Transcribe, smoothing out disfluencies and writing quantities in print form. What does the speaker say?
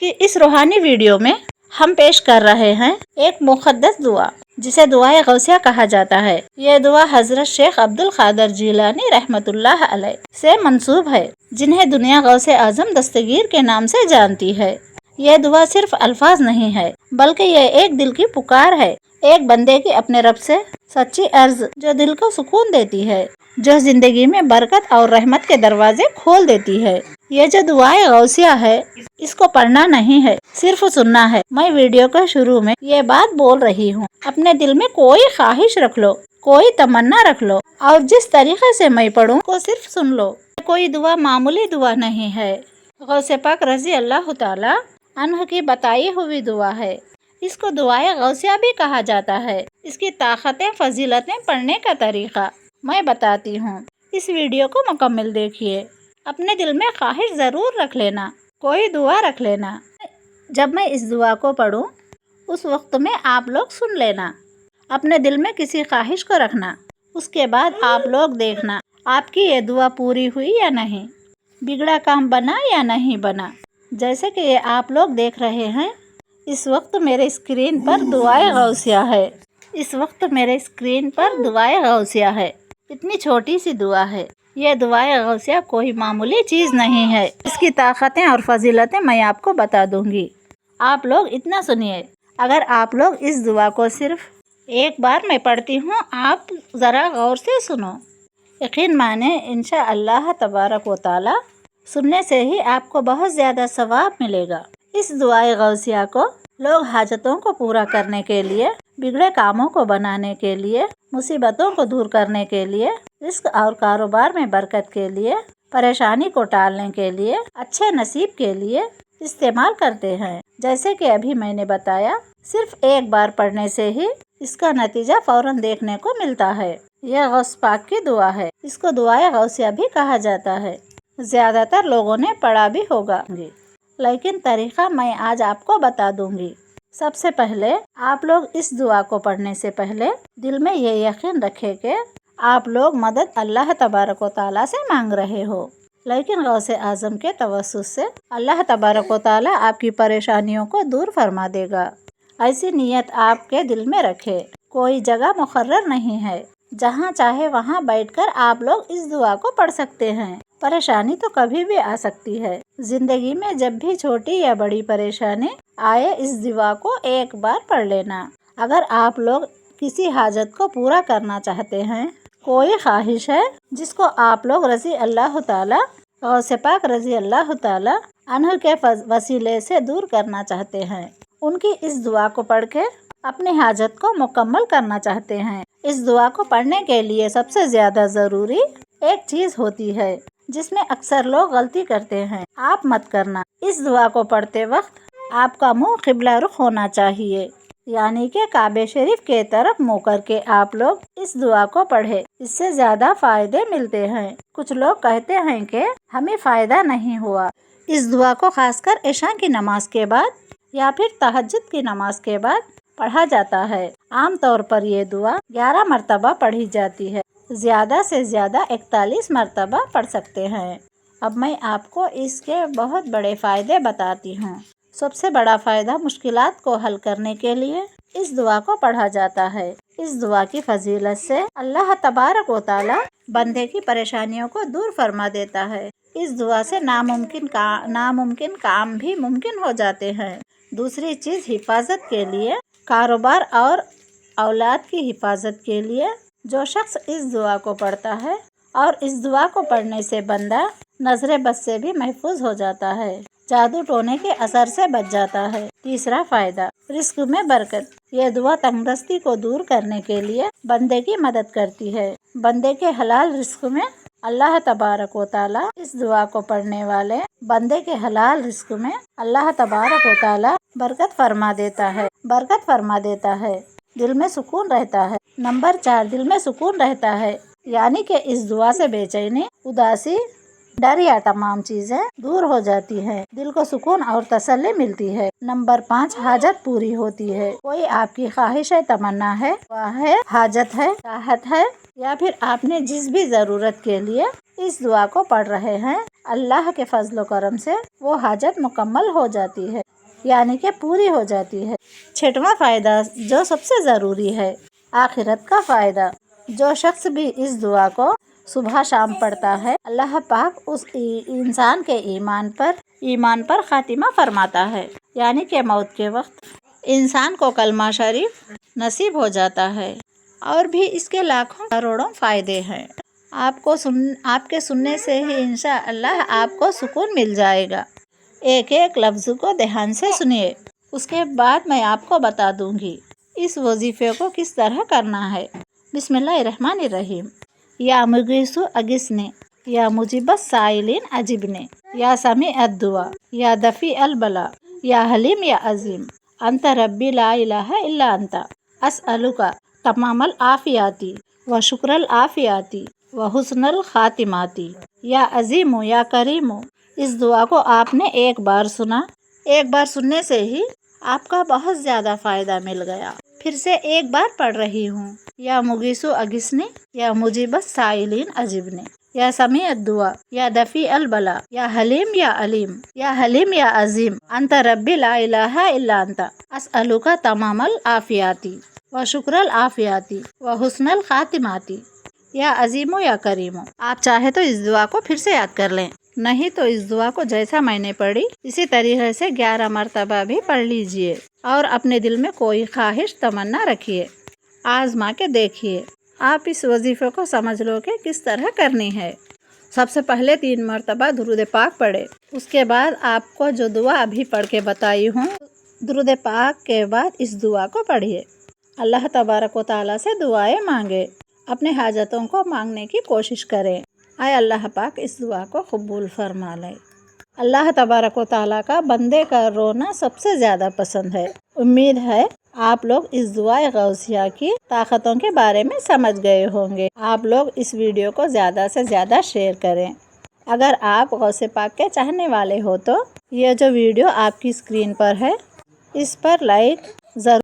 کہ اس روحانی ویڈیو میں ہم پیش کر رہے ہیں ایک مقدس دعا جسے دعائے غوثیہ کہا جاتا ہے۔ یہ دعا حضرت شیخ عبد القادر جیلانی رحمۃ اللہ علیہ سے منسوب ہے، جنہیں دنیا غوث اعظم دستگیر کے نام سے جانتی ہے۔ یہ دعا صرف الفاظ نہیں ہے بلکہ یہ ایک دل کی پکار ہے، ایک بندے کی اپنے رب سے سچی عرض جو دل کو سکون دیتی ہے، جو زندگی میں برکت اور رحمت کے دروازے کھول دیتی ہے۔ یہ جو دعائے غوثیہ ہے اس کو پڑھنا نہیں ہے، صرف سننا ہے۔ میں ویڈیو کے شروع میں یہ بات بول رہی ہوں، اپنے دل میں کوئی خواہش رکھ لو، کوئی تمنا رکھ لو اور جس طریقے سے میں پڑھوں کو صرف سن لو۔ کوئی دعا معمولی دعا نہیں ہے، غوث پاک رضی اللہ تعالی عنہ کی بتائی ہوئی دعا ہے۔ اس کو دعائے غوثیہ بھی کہا جاتا ہے۔ اس کی طاقتیں، فضیلتیں، پڑھنے کا طریقہ میں بتاتی ہوں۔ اس ویڈیو کو مکمل دیکھیے۔ اپنے دل میں خواہش ضرور رکھ لینا، کوئی دعا رکھ لینا۔ جب میں اس دعا کو پڑھوں اس وقت میں آپ لوگ سن لینا، اپنے دل میں کسی خواہش کو رکھنا، اس کے بعد آپ لوگ دیکھنا آپ کی یہ دعا پوری ہوئی یا نہیں، بگڑا کام بنا یا نہیں بنا۔ جیسے کہ یہ آپ لوگ دیکھ رہے ہیں، اس وقت میرے اسکرین پر دعائے غوثیہ ہے۔ اس وقت میرے اسکرین پر دعائے غوثیہ ہے۔ اتنی چھوٹی سی دعا ہے۔ یہ دعائے غوثیہ کوئی معمولی چیز نہیں ہے۔ اس کی طاقتیں اور فضیلتیں میں آپ کو بتا دوں گی۔ آپ لوگ اتنا سنیے۔ اگر آپ لوگ اس دعا کو صرف ایک بار میں پڑھتی ہوں، آپ ذرا غور سے سنو، یقین مانیں انشاءاللہ تبارک و تعالی سننے سے ہی آپ کو بہت زیادہ ثواب ملے گا۔ اس دعائے غوثیہ کو لوگ حاجتوں کو پورا کرنے کے لیے، بگڑے کاموں کو بنانے کے لیے، مصیبتوں کو دور کرنے کے لیے، رزق اور کاروبار میں برکت کے لیے، پریشانی کو ٹالنے کے لیے، اچھے نصیب کے لیے استعمال کرتے ہیں۔ جیسے کہ ابھی میں نے بتایا، صرف ایک بار پڑھنے سے ہی اس کا نتیجہ فوراً دیکھنے کو ملتا ہے۔ یہ غوث پاک کی دعا ہے۔ اس کو دعائے غوثیہ بھی کہا جاتا ہے۔ زیادہ تر لوگوں نے پڑھا بھی ہوگا، لیکن طریقہ میں آج آپ کو بتا دوں گی۔ سب سے پہلے آپ لوگ اس دعا کو پڑھنے سے پہلے دل میں یہ یقین رکھیں کہ آپ لوگ مدد اللہ تبارک و تعالیٰ سے مانگ رہے ہو، لیکن غوث اعظم کے توسط سے اللہ تبارک و تعالیٰ آپ کی پریشانیوں کو دور فرما دے گا۔ ایسی نیت آپ کے دل میں رکھے۔ کوئی جگہ مقرر نہیں ہے، جہاں چاہے وہاں بیٹھ کر آپ لوگ اس دعا کو پڑھ سکتے ہیں۔ پریشانی تو کبھی بھی آ سکتی ہے، زندگی میں جب بھی چھوٹی یا بڑی پریشانی آئے اس دعا کو ایک بار پڑھ لینا۔ اگر آپ لوگ کسی حاجت کو پورا کرنا چاہتے ہیں، کوئی خواہش ہے جس کو آپ لوگ رضی اللہ تعالی غوث پاک رضی اللہ تعالی عنہ کے وسیلے سے دور کرنا چاہتے ہیں، ان کی اس دعا کو پڑھ کے اپنی حاجت کو مکمل کرنا چاہتے ہیں۔ اس دعا کو پڑھنے کے لیے سب سے زیادہ ضروری ایک چیز ہوتی ہے جس میں اکثر لوگ غلطی کرتے ہیں، آپ مت کرنا۔ اس دعا کو پڑھتے وقت آپ کا منہ قبلہ رخ ہونا چاہیے، یعنی کہ کعبہ شریف کے طرف منہ کر کے آپ لوگ اس دعا کو پڑھیں۔ اس سے زیادہ فائدے ملتے ہیں۔ کچھ لوگ کہتے ہیں کہ ہمیں فائدہ نہیں ہوا۔ اس دعا کو خاص کر عشاء کی نماز کے بعد یا پھر تہجد کی نماز کے بعد پڑھا جاتا ہے۔ عام طور پر یہ دعا 11 مرتبہ پڑھی جاتی ہے، زیادہ سے زیادہ 41 مرتبہ پڑھ سکتے ہیں۔ اب میں آپ کو اس کے بہت بڑے فائدے بتاتی ہوں۔ سب سے بڑا فائدہ مشکلات کو حل کرنے کے لیے اس دعا کو پڑھا جاتا ہے۔ اس دعا کی فضیلت سے اللہ تبارک و تعالی بندے کی پریشانیوں کو دور فرما دیتا ہے۔ اس دعا سے ناممکن کام بھی ممکن ہو جاتے ہیں۔ دوسری چیز حفاظت کے لیے، کاروبار اور اولاد کی حفاظت کے لیے جو شخص اس دعا کو پڑھتا ہے، اور اس دعا کو پڑھنے سے بندہ نظر بد سے بھی محفوظ ہو جاتا ہے، جادو ٹونے کے اثر سے بچ جاتا ہے۔ تیسرا فائدہ، رزق میں برکت۔ یہ دعا تنگ دستی کو دور کرنے کے لیے بندے کی مدد کرتی ہے۔ بندے کے حلال رزق میں اللہ تبارک و تعالی اس دعا کو پڑھنے والے بندے کے حلال رزق میں اللہ تبارک و تعالی برکت فرما دیتا ہے۔ دل میں سکون رہتا ہے۔ نمبر 4، دل میں سکون رہتا ہے، یعنی کہ اس دعا سے بے چینی، اداسی، ڈر یا تمام چیزیں دور ہو جاتی ہیں، دل کو سکون اور تسلی ملتی ہے۔ نمبر 5، حاجت پوری ہوتی ہے۔ کوئی آپ کی خواہش ہے، تمنا ہے، دعا ہے، حاجت ہے، چاہت ہے، یا پھر آپ نے جس بھی ضرورت کے لیے اس دعا کو پڑھ رہے ہیں، اللہ کے فضل و کرم سے وہ حاجت مکمل ہو جاتی ہے۔ یعنی کہ پوری ہو جاتی ہے۔ چھٹواں فائدہ جو سب سے ضروری ہے، آخرت کا فائدہ۔ جو شخص بھی اس دعا کو صبح شام پڑھتا ہے، اللہ پاک اس انسان کے ایمان پر خاتمہ فرماتا ہے، یعنی کہ موت کے وقت انسان کو کلمہ شریف نصیب ہو جاتا ہے۔ اور بھی اس کے لاکھوں کروڑوں فائدے ہیں۔ آپ کے سننے سے ہی انشاءاللہ آپ کو سکون مل جائے گا۔ ایک ایک لفظ کو دھیان سے سنیے، اس کے بعد میں آپ کو بتا دوں گی اس وظیفے کو کس طرح کرنا ہے۔ بسم اللہ الرحمن الرحیم۔ یا مغیث اغثنی، یا مجیب السائلین اجبنی، یا سمیع الدعاء، یا دفیع البلاء، یا حلیم یا عظیم، انت ربی لا الہ الا انت، اسألک تمام العافیات و شکر العافیات و حسن الخاتمات، یا عظیم یا کریم۔ اس دعا کو آپ نے ایک بار سننے سے ہی آپ کا بہت زیادہ فائدہ مل گیا۔ پھر سے ایک بار پڑھ رہی ہوں۔ یا مغیث اغثنی، یا مجیب السائلین اجبنی، یا سمیع الدعاء، یا دفیع البلاء، یا حلیم یا علیم، یا حلیم یا عظیم، انت ربی لا الہ الا انت، اسألک تمام العافیات و شکر العافیات و حسن الخاتمات، یا عظیم یا کریم۔ آپ چاہے تو اس دعا کو پھر سے یاد کر لیں، نہیں تو اس دعا کو جیسا میں نے پڑھی اسی طریقے سے 11 مرتبہ بھی پڑھ لیجئے، اور اپنے دل میں کوئی خواہش تمنا رکھیے، آزما کے دیکھیے۔ آپ اس وظیفے کو سمجھ لو کہ کس طرح کرنی ہے۔ سب سے پہلے 3 مرتبہ درود پاک پڑھے، اس کے بعد آپ کو جو دعا ابھی پڑھ کے بتائی ہوں، درود پاک کے بعد اس دعا کو پڑھیے۔ اللہ تبارک و تعالیٰ سے دعائیں مانگے، اپنے حاجتوں کو مانگنے کی کوشش کریں۔ اے اللہ پاک اس دعا کو قبول فرما لے۔ اللہ تبارک و تعالیٰ کا بندے کا رونا سب سے زیادہ پسند ہے۔ امید ہے آپ لوگ اس دعائے غوثیہ کی طاقتوں کے بارے میں سمجھ گئے ہوں گے۔ آپ لوگ اس ویڈیو کو زیادہ سے زیادہ شیئر کریں۔ اگر آپ غوث پاک کے چاہنے والے ہو تو یہ جو ویڈیو آپ کی اسکرین پر ہے، اس پر لائک ضرور